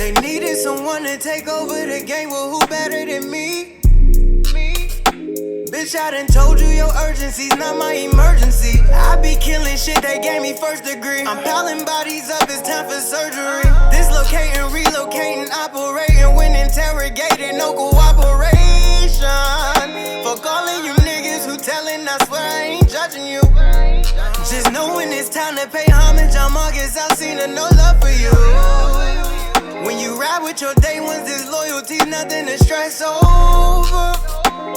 They needed someone to take over the game, well, who better than me? Bitch, I done told you your urgency's not my emergency. I be killing shit, they gave me first degree. I'm piling bodies up, it's time for surgery. Dislocating, relocating, operating. When interrogated, no cooperation. Fuck all of you niggas who telling, I swear I ain't judging you. Just know when it's time to pay homage, I'm August Alsina, no love for you. When you ride with your day ones, there's loyalty, nothing to stress over.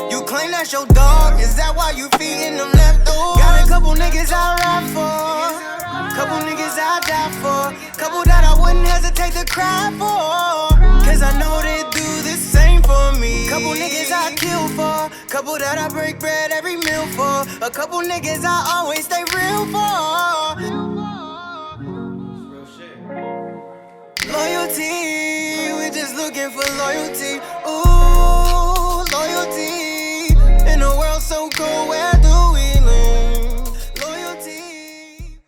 You claim that's your dog, is that why you feeding them leftovers? Got a couple niggas I ride for, couple niggas I die for, couple that I wouldn't hesitate to cry for, cause I know they do the same for me. Couple niggas I kill for, couple that I break bread every meal for, a couple niggas I always stay real for. Loyalty, we're just looking for loyalty. Ooh, loyalty. In a world so cold, where do we live? Loyalty.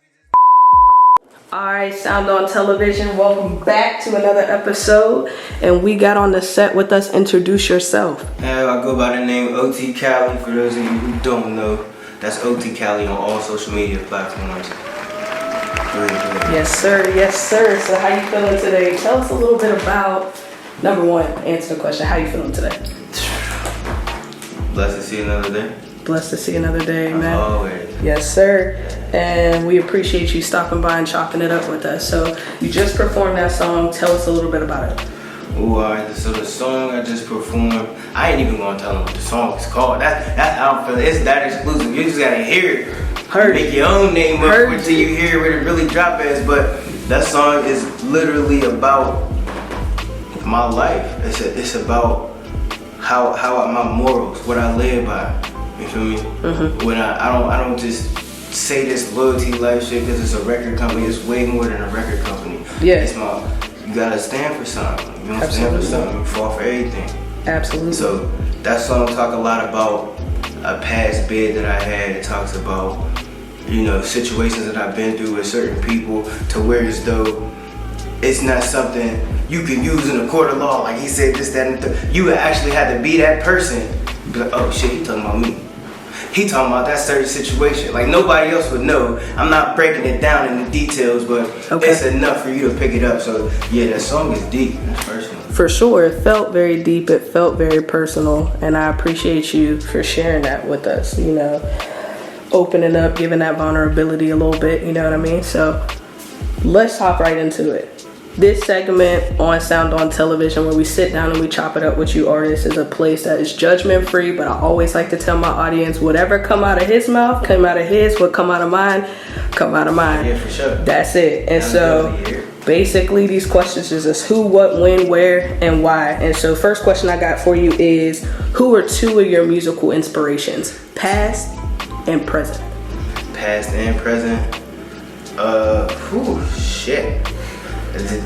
Alright, SoundOn Television, welcome back to another episode. And we got on the set with us. Introduce yourself. I go by the name OT Cali. For those of you who don't know, that's OT Cali on all social media platforms. Yes, sir. Yes, sir. So how you feeling today? Tell us a little bit about, number one, answer the question. How you feeling today? Blessed to see another day. Blessed to see another day, man. Always. Yes, sir. And we appreciate you stopping by and chopping it up with us. So you just performed that song. Tell us a little bit about it. Ooh, alright. So the song I just performed, I ain't even gonna tell them what the song is called. That's how I'm feeling. It's that exclusive. You just gotta hear it. Make your own name up until you hear where it really drop as. But that song is literally about my life. It's about how my morals, what I live by. You feel me? Mm-hmm. When I don't just say this loyalty life shit because it's a record company. It's way more than a record company. Yeah. It's you gotta stand for something. You don't stand for something, you fall for everything. Absolutely. So that song talk a lot about a past bid that I had. It talks about, you know, situations that I've been through with certain people to where as though it's not something you can use in a court of law. Like he said this, that, and the third. You actually had to be that person. Be like, oh shit, he talking about me. He talking about that certain situation. Like nobody else would know. I'm not breaking it down in the details, but it's enough for you to pick it up. So yeah, that song is deep. It's personal. For sure, it felt very deep. It felt very personal, and I appreciate you for sharing that with us. You know, opening up, giving that vulnerability a little bit. You know what I mean? So let's hop right into it. This segment on SoundOn Television, where we sit down and we chop it up with you artists, is a place that is judgment free. But I always like to tell my audience, whatever come out of his mouth, come out of his. What come out of mine, come out of mine. Yeah, for sure. That's it. And so basically these questions is just who, what, when, where, and why. And so first question I got for you is, who are two of your musical inspirations, past and present? Past and present. Shit.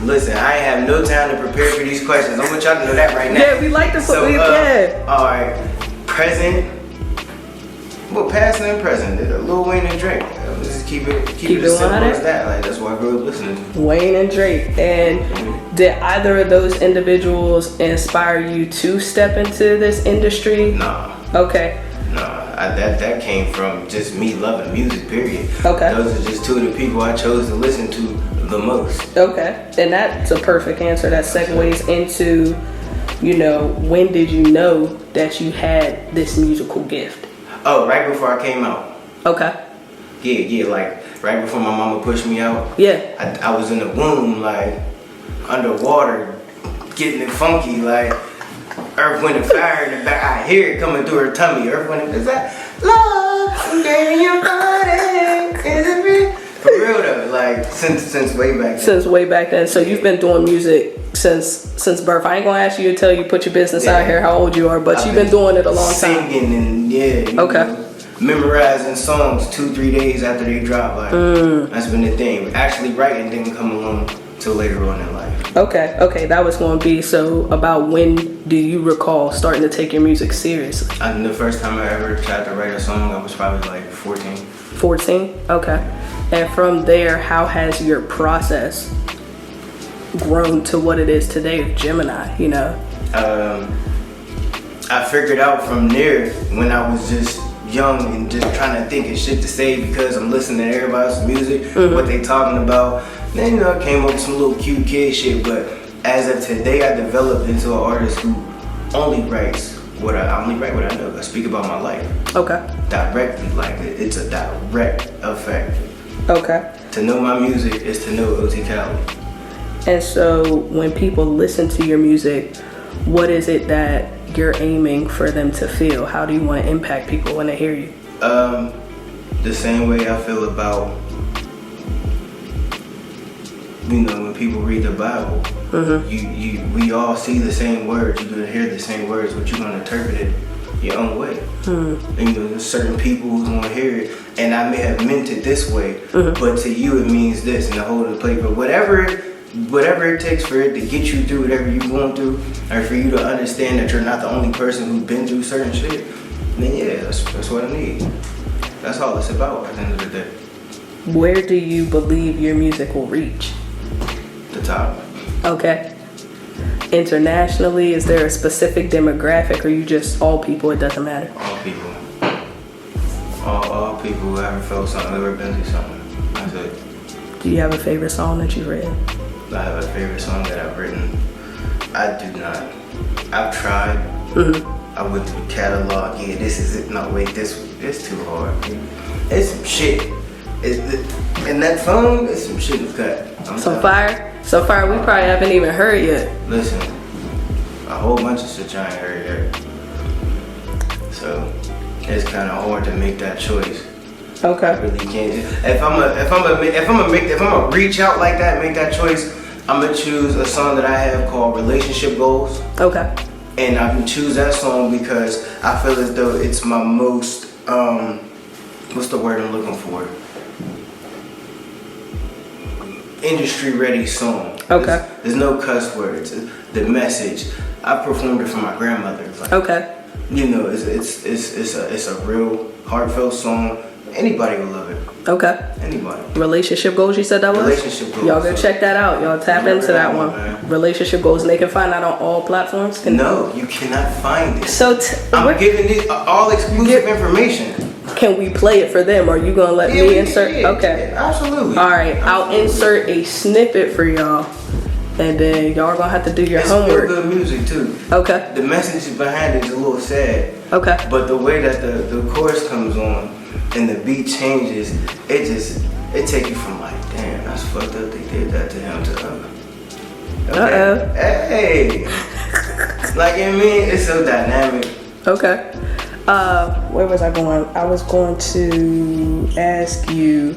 Listen, I ain't have no time to prepare for these questions. I want y'all to know that right now. Yeah, we like to put alright. Present. Well, past and present. Lil Wayne and Drake. Let's just keep it as simple as that. Like that's what I grew up listening to. Wayne and Drake. And did either of those individuals inspire you to step into this industry? Nah. Okay. No, that came from just me loving music, period. Okay. Those are just two of the people I chose to listen to the most. Okay. And that's a perfect answer. That segues into, you know, when did you know that you had this musical gift? Oh, right before I came out. Okay. Yeah, like right before my mama pushed me out. Yeah. I was in the womb, like underwater, getting it funky, like Earth, Wind, and Fire in the back. I hear it coming through her tummy. Earth, Wind, and is that love? Getting your body, is it real? For real though, like since way back then. Since way back then. So you've been doing music since birth. I ain't gonna ask you to tell you put your business out here how old you are, but you've been doing it a long time. Singing and you know, memorizing songs 2-3 days after they drop. Like that's been the thing. Actually writing didn't come along till later on in life. Okay, that was gonna be, so about when do you recall starting to take your music seriously? The first time I ever tried to write a song, I was probably like 14. 14? Okay. And from there, how has your process grown to what it is today with Gemini, you know? I figured out from there when I was just young and just trying to think of shit to say because I'm listening to everybody else's music, what they talking about. Then, you know, I came up with some little cute kid shit, but as of today, I developed into an artist who only writes what I only write what I know. I speak about my life. Okay. Directly, like it's a direct effect. Okay. To know my music is to know OT Cali. And so when people listen to your music, what is it that you're aiming for them to feel? How do you want to impact people when they hear you? The same way I feel about, you know, when people read the Bible. We all see the same words. You're gonna hear the same words, but you're gonna interpret it your own way. And you know, there's certain people who's gonna hear it, and I may have meant it this way, but to you it means this, and the whole of the plate. But whatever it takes for it to get you through whatever you're going through, or for you to understand that you're not the only person who's been through certain shit, then yeah, that's what I need. That's all it's about at the end of the day. Where do you believe your music will reach? The top. Okay. Internationally, is there a specific demographic, or you just all people, it doesn't matter? All people. All people who ever felt something, ever been through something. That's it. Do you have a favorite song that you've written? I have a favorite song that I've written. I do not. I've tried. I went through the catalog. Yeah, this is it. No, wait, it's too hard. It's some shit. And that phone is some shit that's got. So far, we probably haven't even heard yet. Listen, a whole bunch of shit I ain't heard yet. So it's kind of hard to make that choice. Okay. I really can't. If I'm gonna reach out like that, make that choice, I'm gonna choose a song that I have called Relationship Goals. Okay. And I can choose that song because I feel as though it's my most what's the word I'm looking for? Industry ready song. Okay. There's no cuss words. The message. I performed it for my grandmother. Like, Okay. You know, it's a real heartfelt song. Anybody will love it. Okay. Anybody. Relationship Goals, you said that was? Relationship Goals. Y'all go check that out. Y'all tap into that one. Man. Relationship Goals, and they can find that on all platforms? No, you cannot find it. So I'm giving it all exclusive information. Can we play it for them? Or are you gonna let me insert? Yeah, okay. Yeah, absolutely. All right, I'll insert a snippet for y'all, and then y'all are gonna have to do your homework. It's good music too. Okay. The message behind it is a little sad. Okay. But the way that the chorus comes on and the beat changes, it take you from like, damn, that's fucked up. They did that to him to okay. Hey. Like, I mean, it's so dynamic. Okay. Where was I going? I was going to ask you,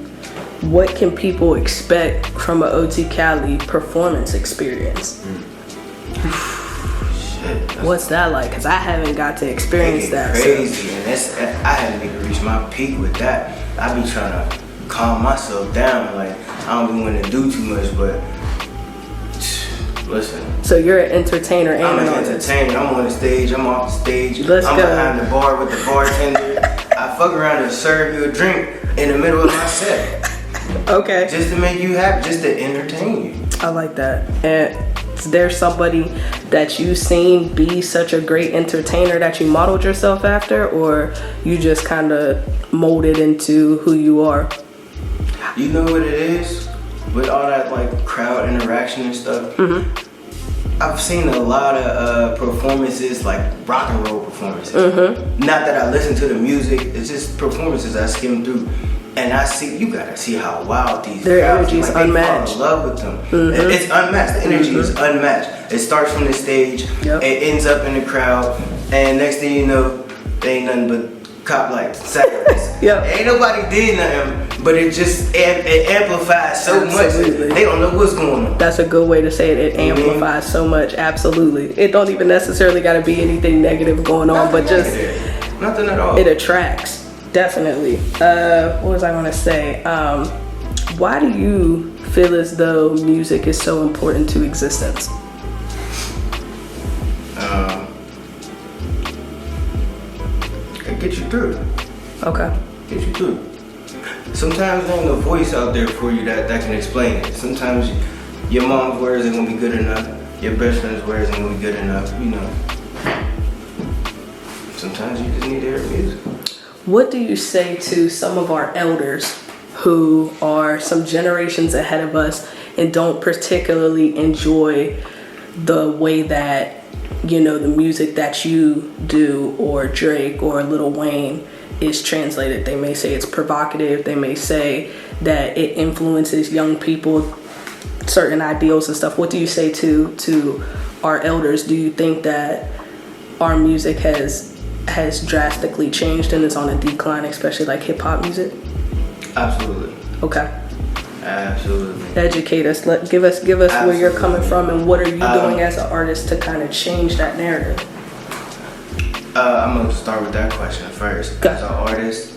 what can people expect from an OT Cali performance experience? Shit. What's that like? Because I haven't got to experience that. Crazy, so. And I haven't even reached my peak with that. I be trying to calm myself down. Like, I don't be wanting to do too much, but listen. So you're an entertainer and I'm an artist. entertainer. I'm on the stage. I'm off the stage. Let's I'm go. behind the bar with the bartender. I fuck around and serve you a drink in the middle of my set. Okay. Just to make you happy, just to entertain you. I like that. And is there somebody that you've seen be such a great entertainer that you modeled yourself after, or you just kind of molded into who you are? You know what it is? With all that like crowd interaction and stuff, I've seen a lot of performances, like rock and roll performances. Not that I listen to the music, it's just performances I skim through. And I see, you gotta see how wild these Their crowds, energy is like, unmatched. they fall in love with them. It's unmatched. The energy is unmatched. It starts from the stage, it ends up in the crowd, and next thing you know, they ain't nothing but cop lights, satellites. Ain't nobody did nothing, but it just it amplifies so much. They don't know what's going on. That's a good way to say it. It amplifies so much. Absolutely. It don't even necessarily got to be anything negative going on, but just nothing at all. It attracts. Definitely. What was I going to say? Why do you feel as though music is so important to existence? It gets you through. Okay. Get you through. Sometimes there ain't no voice out there for you that can explain it. Sometimes Your mom's words ain't gonna be good enough. Your best friend's words ain't gonna be good enough. You know. Sometimes you just need to hear music. What do you say to some of our elders who are some generations ahead of us and don't particularly enjoy the way that, you know, the music that you do or Drake or Lil Wayne is translated? They may say it's provocative. They may say that it influences young people, certain ideals and stuff. What do you say to our elders? Do you think that our music has drastically changed and is on a decline, especially like hip hop music? Absolutely. Okay. Absolutely. Educate us. Give us Absolutely. Where you're coming from and what are you doing as an artist to kind of change that narrative? I'm gonna start with that question first. Okay. As an artist,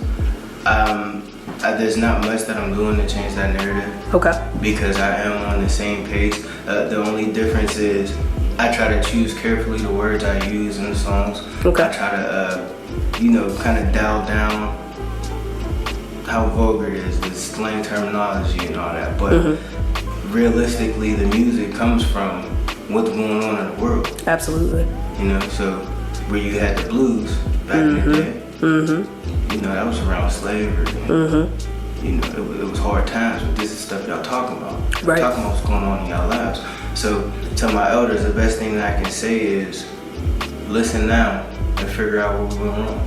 there's not much that I'm doing to change that narrative. Okay. Because I am on the same page. The only difference is I try to choose carefully the words I use in the songs. Okay. I try to, kind of dial down how vulgar it is, the slang terminology and all that. But realistically, the music comes from what's going on in the world. Absolutely. You know, so where you had the blues back in the day, you know, that was around slavery. You know, it was hard times, but this is stuff y'all talking about. Right. Talking about what's going on in y'all lives. So to my elders, the best thing that I can say is listen now and figure out what we're going wrong.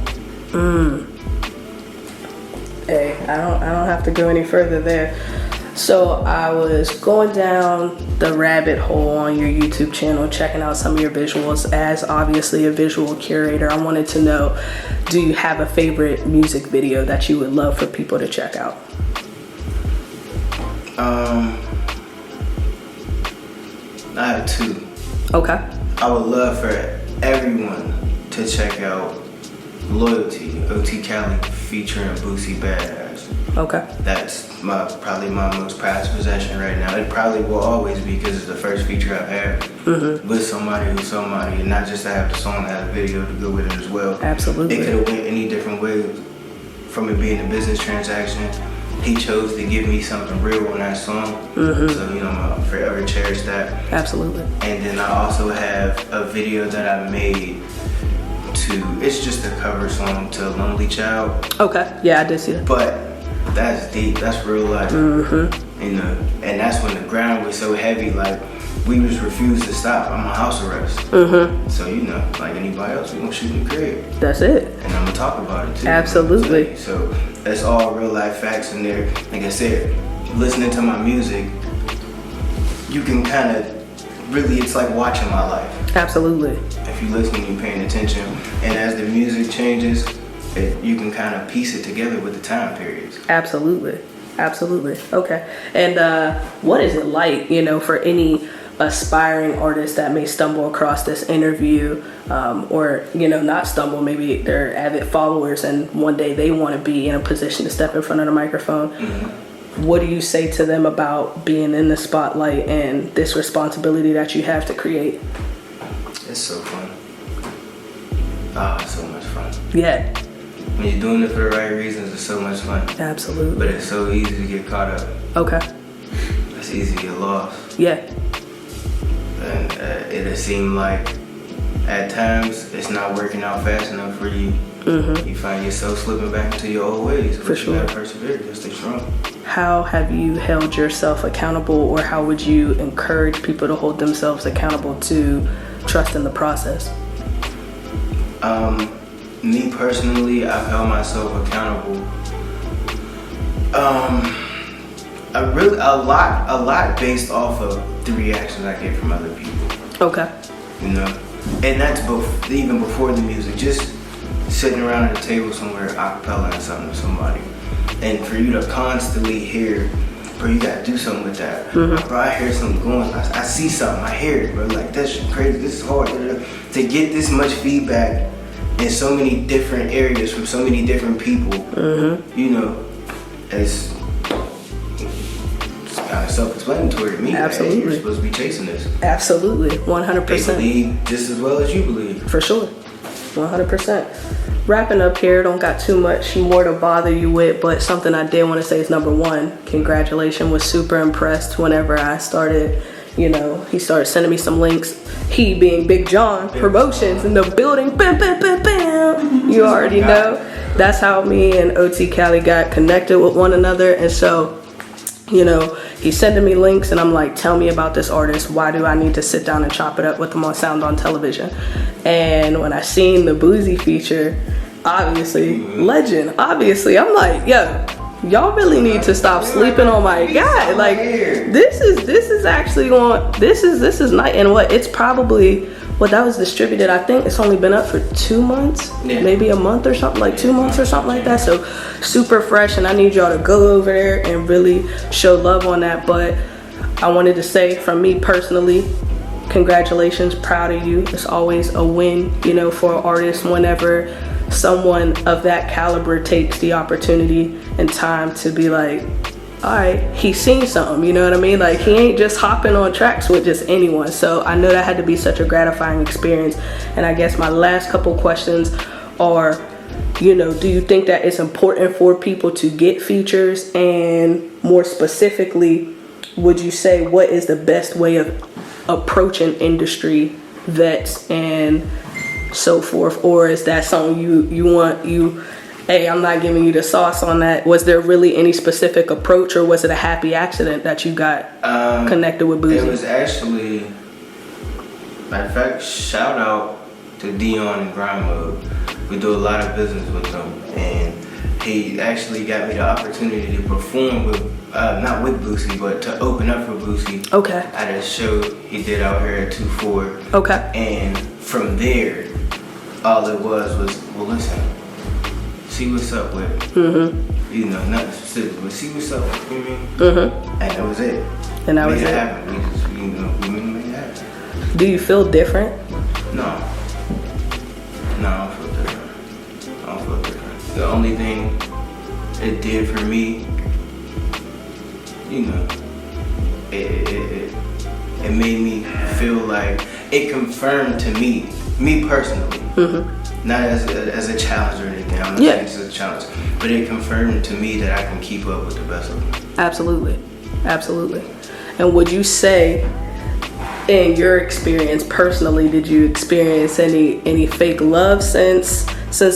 Hey, I don't have to go any further there. So I was going down the rabbit hole on your YouTube channel, checking out some of your visuals. As obviously a visual curator, I wanted to know, do you have a favorite music video that you would love for people to check out? I have two. Okay. I would love for everyone to check out Loyalty, Cali featuring Boosie Badass. Okay. That's probably my most prized possession right now. It probably will always be because it's the first feature I've had with somebody who's somebody, and not just to have the song, have a video to go with it as well. Absolutely. It could have went any different way from it being a business transaction. He chose to give me something real on that song, so you know, I'm forever cherish that. Absolutely. And then I also have a video that I made it's just a cover song to Lonely Child. Okay, yeah, I did see that. But that's deep, that's real life. You know, and that's when the ground was so heavy, like we was refused to stop. I'm on house arrest. So you know, like anybody else, we gonna shoot in the crib. That's it. And I'm gonna talk about it too. Absolutely. So that's all real life facts in there. Like I said, listening to my music, you can kind of really, it's like watching my life. Absolutely. If you listen, you're paying attention, and as the music changes, you can kind of piece it together with the time periods. Absolutely. Okay. And what is it like, you know, for any aspiring artists that may stumble across this interview, or, you know, not stumble, maybe they're avid followers and one day they want to be in a position to step in front of the microphone. What do you say to them about being in the spotlight and this responsibility that you have to create? It's so fun. Oh, it's so much fun. Yeah. When you're doing it for the right reasons, it's so much fun. Absolutely. But it's so easy to get caught up. Okay. It's easy to get lost. Yeah. And it'll seem like at times it's not working out fast enough for you. You find yourself slipping back into your old ways. For sure. You gotta persevere, just stay strong. How have you held yourself accountable, or how would you encourage people to hold themselves accountable to trust in the process? Me personally, I've held myself accountable. A lot based off of the reactions I get from other people. Okay. You know, and that's even before the music. Just sitting around at a table somewhere, acapella something to somebody, and for you to constantly hear, bro, you gotta do something with that. Bro, I hear something going. I see something. I hear it, bro. Like, that's crazy. This is hard. To get this much feedback in so many different areas from so many different people, you know, it's kind of self-explanatory to me. Absolutely. Like, you're supposed to be chasing this. Absolutely. 100%. They believe just as well as you believe. For sure. 100%. wrapping up here, don't got too much more to bother you with, but something I did want to say is number one, congratulations. Was super impressed whenever I started, you know, he started sending me some links. He being Big John Promotions in the building. Bam, bam, bam, bam. You already know. That's how me and OT Cali got connected with one another. And so, you know, he's sending me links and I'm like, tell me about this artist. Why do I need to sit down and chop it up with them on SoundOn television? And when I seen the Boozy feature, obviously, legend, obviously, I'm like, yo, y'all really need to stop sleeping on my guy. Like, this is actually on, this is night. And what, it's probably, well, that was distributed, I think it's only been up for 2 months, maybe a month or something, like 2 months or something like that. So super fresh, and I need y'all to go over there and really show love on that. But I wanted to say, from me personally, congratulations, proud of you. It's always a win, you know, for an artist whenever someone of that caliber takes the opportunity and time to be like, all right, he's seen something, you know what I mean? Like, he ain't just hopping on tracks with just anyone. So I know that had to be such a gratifying experience. And I guess my last couple questions are, you know, do you think that it's important for people to get features? And more specifically, would you say what is the best way of approaching industry vets and so forth? Or is that something hey, I'm not giving you the sauce on that? Was there really any specific approach, or was it a happy accident that you got connected with Boozy? It was actually, matter of fact, shout out to Dion and Grind Mode. We do a lot of business with them, and he actually got me the opportunity to perform with, not with Boozy, but to open up for Boozy. Okay. At a show he did out here at 2-4. Okay. And from there, all it was, well, listen, see what's up with it. Mm-hmm. You know, nothing specific, but see what's up with it, you know what I mean? Mm-hmm. And that was it. And that was it. it. Happen. We just, you know, we made it happen. Do you feel different? No, I don't feel different. The only thing it did for me, you know, it made me feel like, it confirmed to me personally, not as a challenge or anything, I'm not saying it's a challenge, but it confirmed to me that I can keep up with the best of them. Absolutely. And would you say, in your experience personally, did you experience any fake love since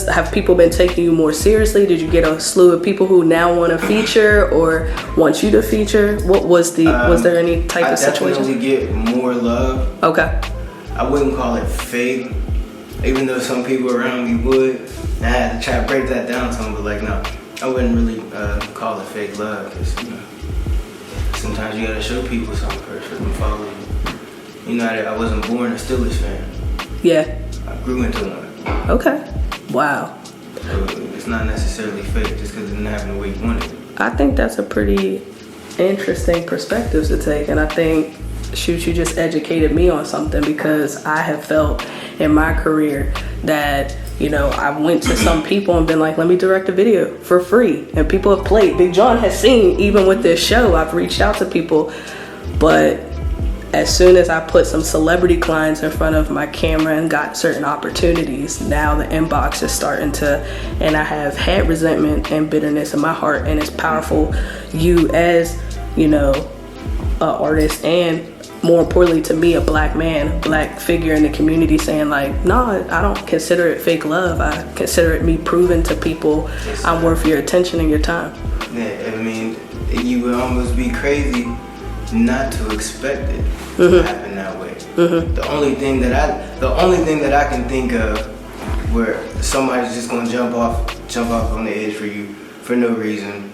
have people been taking you more seriously? Did you get a slew of people who now want to feature or want you to feature? What was was there any type of situation? I definitely get more love. Okay. I wouldn't call it fake, even though some people around me would. I had to try to break that down to them, but like, no, I wouldn't really call it fake love, because, you know, sometimes you gotta show people something first for them to follow you. You know, I wasn't born a Steelers fan. Yeah. I grew into one. Okay. Wow. So it's not necessarily fake just because it didn't happen the way you wanted it. I think that's a pretty interesting perspective to take, and I think, shoot, you just educated me on something, because I have felt in my career that, you know, I went to some people and been like, let me direct a video for free, and people have played. Big John has seen, even with this show, I've reached out to people, but as soon as I put some celebrity clients in front of my camera and got certain opportunities, now the inbox is starting to, and I have had resentment and bitterness in my heart, and it's powerful. You as, you know, an artist, and more importantly to me, a black man, black figure in the community, saying like, no, I don't consider it fake love. I consider it me proving to people I'm worth your attention and your time. Yeah, I mean, you would almost be crazy not to expect it to happen that way. The only thing that I can think of where somebody's just gonna jump off on the edge for you for no reason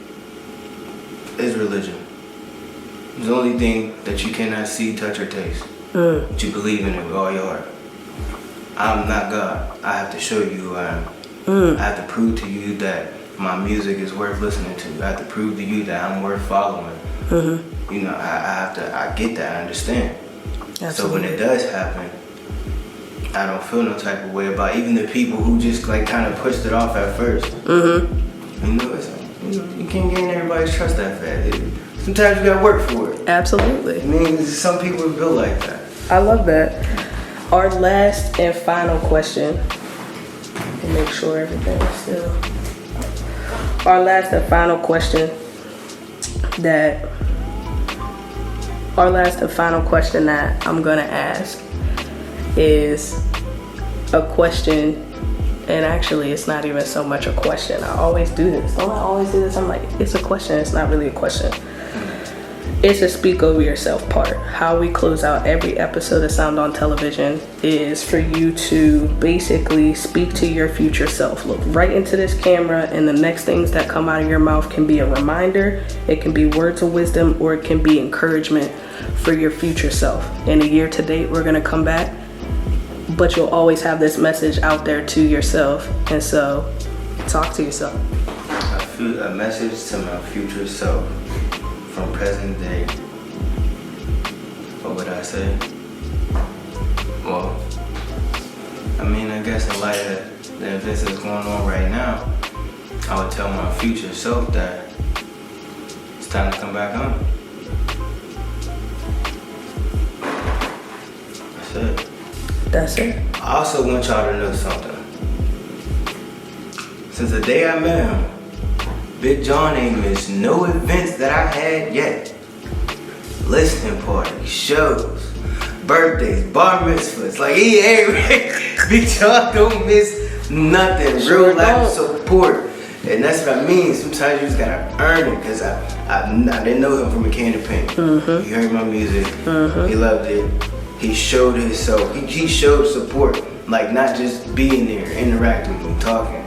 is religion. It's the only thing that you cannot see, touch, or taste. But you believe in it with all your heart. I'm not God. I have to show you who I am. I have to prove to you that my music is worth listening to. I have to prove to you that I'm worth following. You know, I get that, I understand. Absolutely. So when it does happen, I don't feel no type of way about even the people who just like kind of pushed it off at first. You know, it's like, you can't gain everybody's trust that fast. Sometimes you gotta work for it. Absolutely. I mean, some people are built like that. I love that. Our last and final question to make sure everything is still. Our last and final question that I'm gonna ask is a question, and actually it's not even so much a question. I always do this. Don't I always do this? I'm like, it's a question, it's not really a question. It's a speak over yourself part. How we close out every episode of Sound on Television is for you to basically speak to your future self. Look right into this camera, and the next things that come out of your mouth can be a reminder, it can be words of wisdom, or it can be encouragement for your future self. In a year to date, we're gonna come back, but you'll always have this message out there to yourself. And so, talk to yourself. A message to my future self. From present day, what would I say? Well, I mean, I guess in light of the events that's going on right now, I would tell my future self that it's time to come back home. That's it. That's it. I also want y'all to know something. Since the day I met him, Big John ain't missed no events that I had yet. Listening parties, shows, birthdays, bar mitzvahs. Like, he ain't Big John don't miss nothing. Sure Real life don't. support. And that's what I mean. Sometimes you just gotta earn it. Cause I didn't know him from a can of paint. Mm-hmm. He heard my music. Mm-hmm. He loved it. He showed himself. He showed support. Like, not just being there, interacting with me, talking.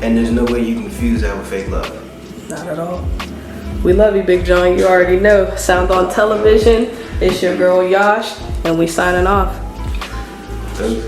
And there's no way you can confuse that with fake love. Not at all. We love you, Big John. You already know. Sound on Television. It's your girl Yash, and we signing off. Thanks.